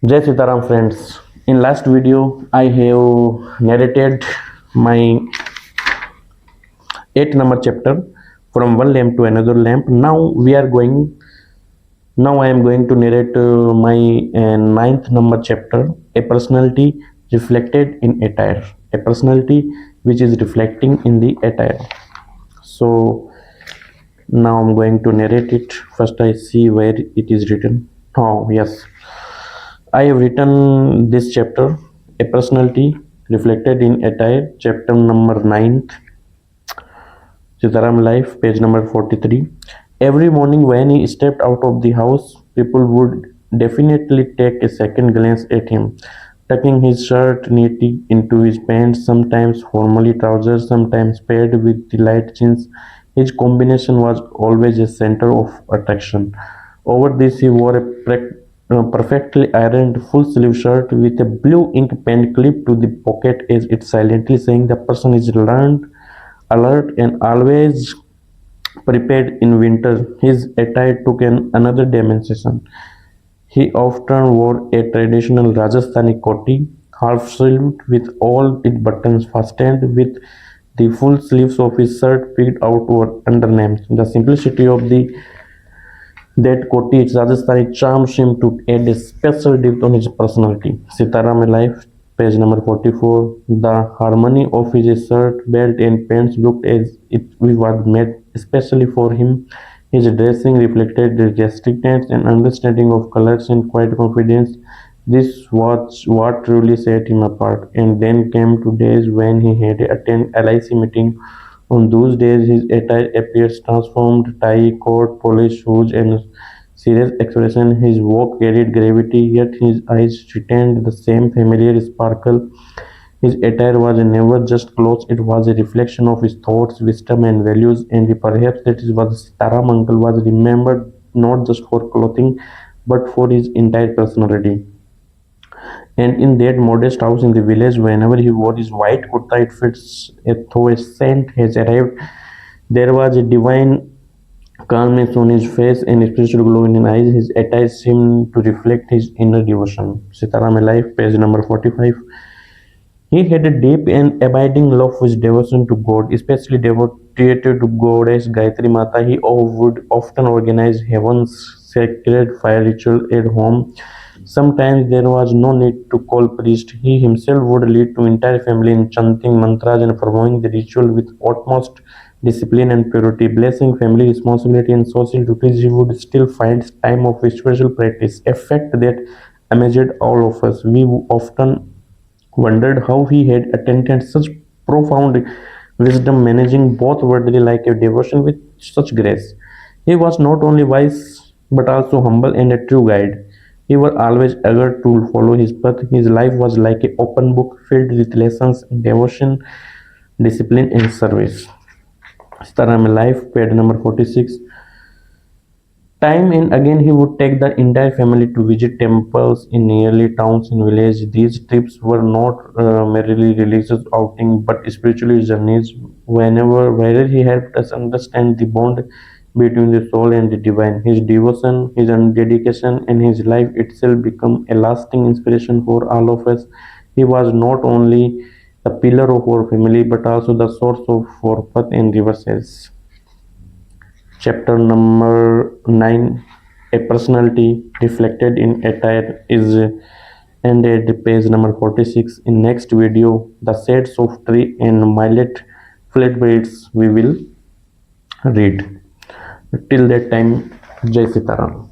Jai Sitaram friends. In last video, I have narrated my 8 number chapter from one lamp to another lamp. Now I am going to narrate my ninth number chapter, a personality reflected in attire. A personality which is reflecting in the attire. So now I'm going to narrate it. First I see where it is written. Oh yes. I have written this chapter, a personality reflected in attire, chapter number 9th, Sitaram life, page number 43. Every morning when he stepped out of the house, people would definitely take a second glance at him, tucking his shirt neatly into his pants, sometimes formally trousers, sometimes paired with the light jeans. His combination was always a center of attraction. Over this, he wore a perfectly ironed full-sleeve shirt with a blue ink pen clipped to the pocket, as it silently saying the person is learned, alert, and always prepared in winter. His attire took another dimension. He often wore a traditional Rajasthani koti, half-sleeved with all its buttons fastened, with the full sleeves of his shirt picked out over underneath. The simplicity of the that koti Rajasthani charms him to add a special depth on his personality. Sitaram Life, page number 44. The harmony of his shirt, belt, and pants looked as if it was made especially for him. His dressing reflected the restrictness and understanding of colors and quiet confidence. This was what truly set him apart. And then came two days when he had to attend LIC meeting. On those days, his attire appears transformed: tie, coat, polished shoes, and serious expression. His walk carried gravity, yet his eyes retained the same familiar sparkle. His attire was never just clothes; it was a reflection of his thoughts, wisdom, and values. And perhaps that is what Sitaram uncle was remembered not just for clothing, but for his entire personality. And in that modest house in the village, whenever he wore his white kurta, it fits though a saint has arrived. There was a divine calmness on his face and a spiritual glow in his eyes. His attire seemed to reflect his inner devotion. Sitaram Life, page number 45. He had a deep and abiding love for his devotion to God, especially devoted to Goddess Gayatri Mata. He would often organize heaven's sacred fire ritual at home. Sometimes there was no need to call priest. He himself would lead to entire family in chanting mantras and performing the ritual with utmost discipline and purity. Blessing family responsibility and social duties, he would still find time of spiritual practice. A fact that amazed all of us. We often wondered how he had attained such profound wisdom, managing both worldly like a devotion with such grace. He was not only wise but also humble and a true guide. He was always eager to follow his path. His life was like an open book filled with lessons in devotion, discipline, and service. Sitaram Life, page number 46. Time and again he would take the entire family to visit temples in nearly towns and villages. These trips were not merely religious outings but spiritual journeys. Where he helped us understand the bond between the soul and the divine. His devotion, his dedication, and his life itself become a lasting inspiration for all of us. He was not only the pillar of our family but also the source of our path and reverses. Chapter number 9, a personality reflected in attire, is ended page number 46. In next video, the shades of tree and millet flatbreads we will read. Till that time, Jai Sitaram.